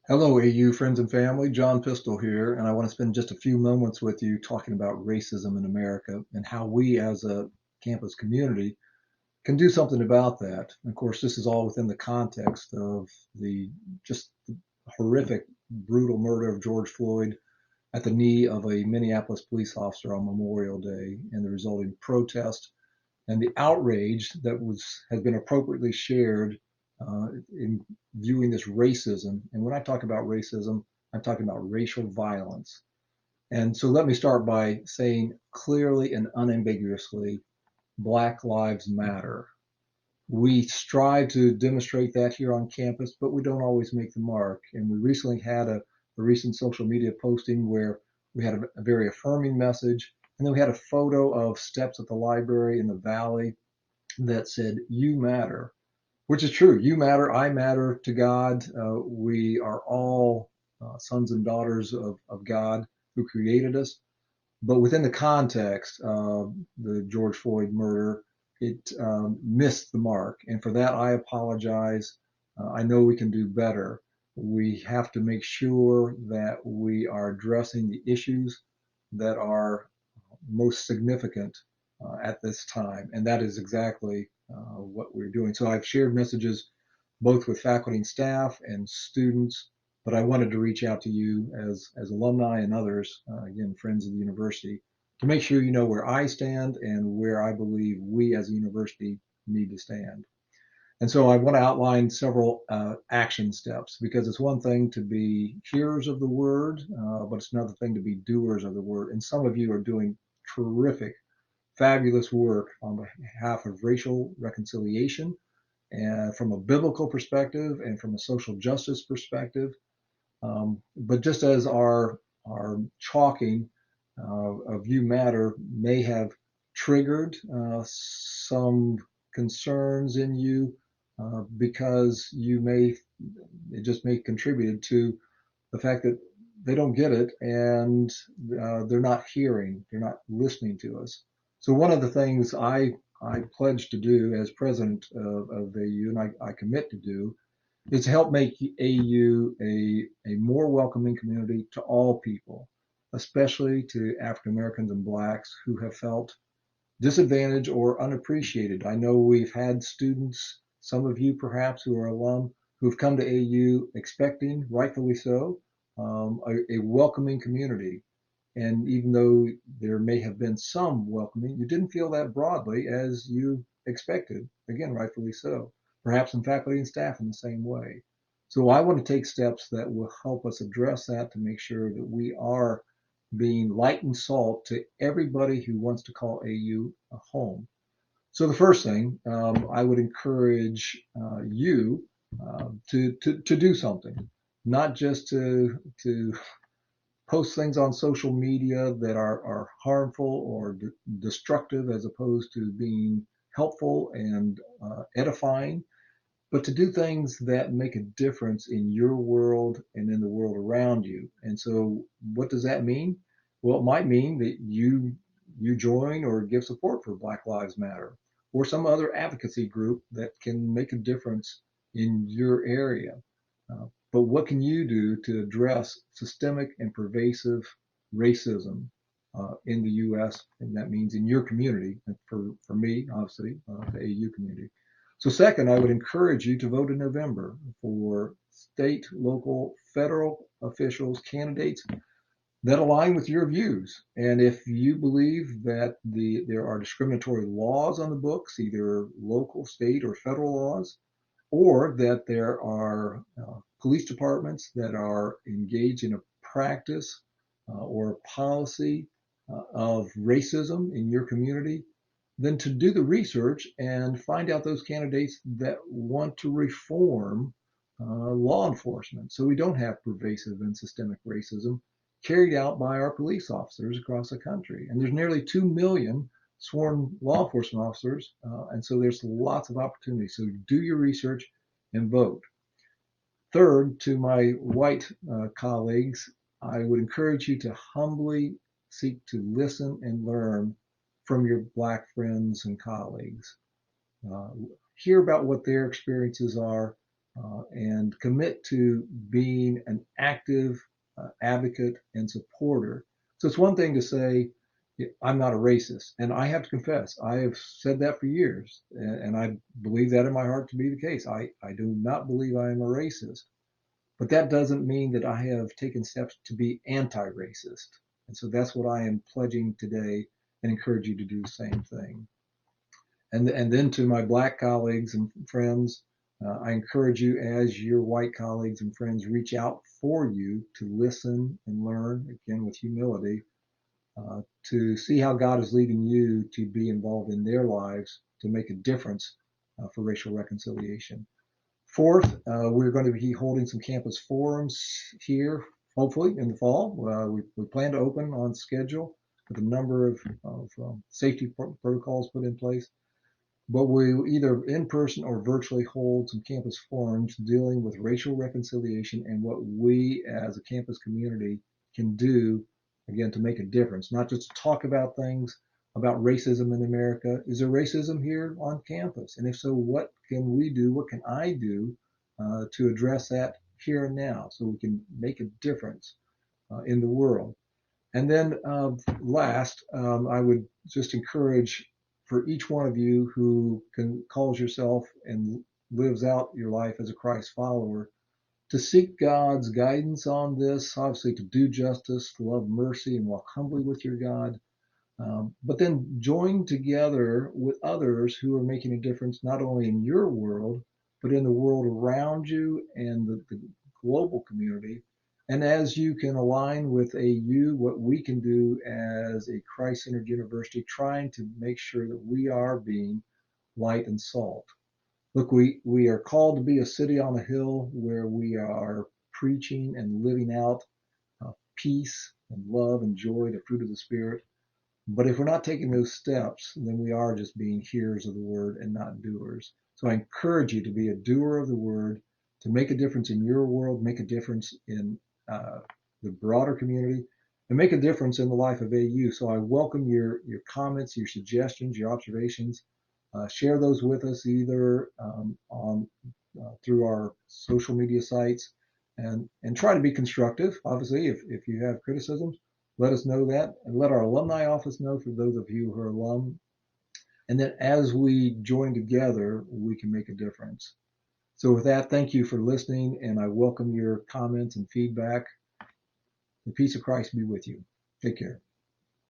Hello, AU friends and family. John Pistole here, and I want to spend just a few moments with you talking about racism in America and how we as a campus community can do something about that. Of course, this is all within the context of the just horrific, brutal murder of George Floyd at the knee of a Minneapolis police officer on Memorial Day and the resulting protest and the outrage that has been appropriately shared in viewing this racism. And when I talk about racism, I'm talking about racial violence. And so let me start by saying clearly and unambiguously, Black Lives Matter. We strive to demonstrate that here on campus, but we don't always make the mark. And we recently had a recent social media posting where we had a very affirming message. And then we had a photo of steps at the library in the valley that said, "You matter," which is true. You matter. I matter to God. We are all sons and daughters of God who created us. But within the context of the George Floyd murder, it missed the mark. And for that, I apologize. I know we can do better. We have to make sure that we are addressing the issues that are most significant at this time. And that is exactly what we're doing. So I've shared messages both with faculty and staff and students, but I wanted to reach out to you as alumni and others, again, friends of the university, to make sure you know where I stand and where I believe we as a university need to stand. And so I want to outline several action steps because it's one thing to be hearers of the word, but it's another thing to be doers of the word. And some of you are doing terrific, fabulous work on behalf of racial reconciliation and from a biblical perspective and from a social justice perspective. But just as our chalking of You Matter may have triggered some concerns in you because it just may contributed to the fact that they don't get it and they're not hearing, they're not listening to us. So one of the things I pledge to do as president of AU, and I commit to do, is to help make AU a more welcoming community to all people, especially to African Americans and Blacks who have felt disadvantaged or unappreciated. I know we've had students, some of you perhaps who are alum, who've come to AU expecting, rightfully so, a welcoming community. And even though there may have been some welcoming, you didn't feel that broadly as you expected. Again, rightfully so. Perhaps in faculty and staff in the same way. So I want to take steps that will help us address that to make sure that we are being light and salt to everybody who wants to call AU a home. So the first thing, I would encourage you to do something, not just to post things on social media that are harmful or destructive as opposed to being helpful and edifying, but to do things that make a difference in your world and in the world around you. And so what does that mean? Well, it might mean that you join or give support for Black Lives Matter or some other advocacy group that can make a difference in your area. But what can you do to address systemic and pervasive racism in the U.S. and that means in your community? And for me, obviously, the AU community. So second, I would encourage you to vote in November for state, local, federal officials, candidates that align with your views. And if you believe that there are discriminatory laws on the books, either local, state, or federal laws, or that there are police departments that are engaged in a practice or a policy of racism in your community, then to do the research and find out those candidates that want to reform law enforcement so we don't have pervasive and systemic racism carried out by our police officers across the country. And there's nearly 2 million sworn law enforcement officers, and so there's lots of opportunity. So do your research and vote. Third, to my white colleagues, I would encourage you to humbly seek to listen and learn from your Black friends and colleagues. Uh, Hear about what their experiences are and commit to being an active advocate and supporter. So it's one thing to say, I'm not a racist. And I have to confess, I have said that for years. And I believe that in my heart to be the case. I do not believe I am a racist. But that doesn't mean that I have taken steps to be anti-racist. And so that's what I am pledging today and encourage you to do the same thing. And then to my black colleagues and friends, I encourage you as your white colleagues and friends reach out for you to listen and learn, again, with humility, to see how God is leading you to be involved in their lives to make a difference for racial reconciliation. Fourth, we're going to be holding some campus forums here, hopefully in the fall. We plan to open on schedule with a number of safety protocols put in place. But we either in person or virtually hold some campus forums dealing with racial reconciliation and what we as a campus community can do, again, to make a difference, not just to talk about things about racism in America. Is there racism here on campus? And if so, what can we do? What can I do to address that here and now so we can make a difference in the world? And then last, I would just encourage for each one of you who calls yourself and lives out your life as a Christ follower to seek God's guidance on this, obviously to do justice, to love mercy, and walk humbly with your God. But then join together with others who are making a difference not only in your world, but in the world around you and the global community. And as you can align with AU, what we can do as a Christ-centered university, trying to make sure that we are being light and salt. Look, we are called to be a city on a hill where we are preaching and living out peace and love and joy, the fruit of the Spirit. But if we're not taking those steps, then we are just being hearers of the word and not doers. So I encourage you to be a doer of the word, to make a difference in your world, make a difference in the broader community, and make a difference in the life of AU. So I welcome your comments, your suggestions, your observations. Share those with us either on through our social media sites and try to be constructive. Obviously, if you have criticisms, let us know that and let our alumni office know for those of you who are alum. And then as we join together, we can make a difference. So with that, thank you for listening, and I welcome your comments and feedback. The peace of Christ be with you. Take care.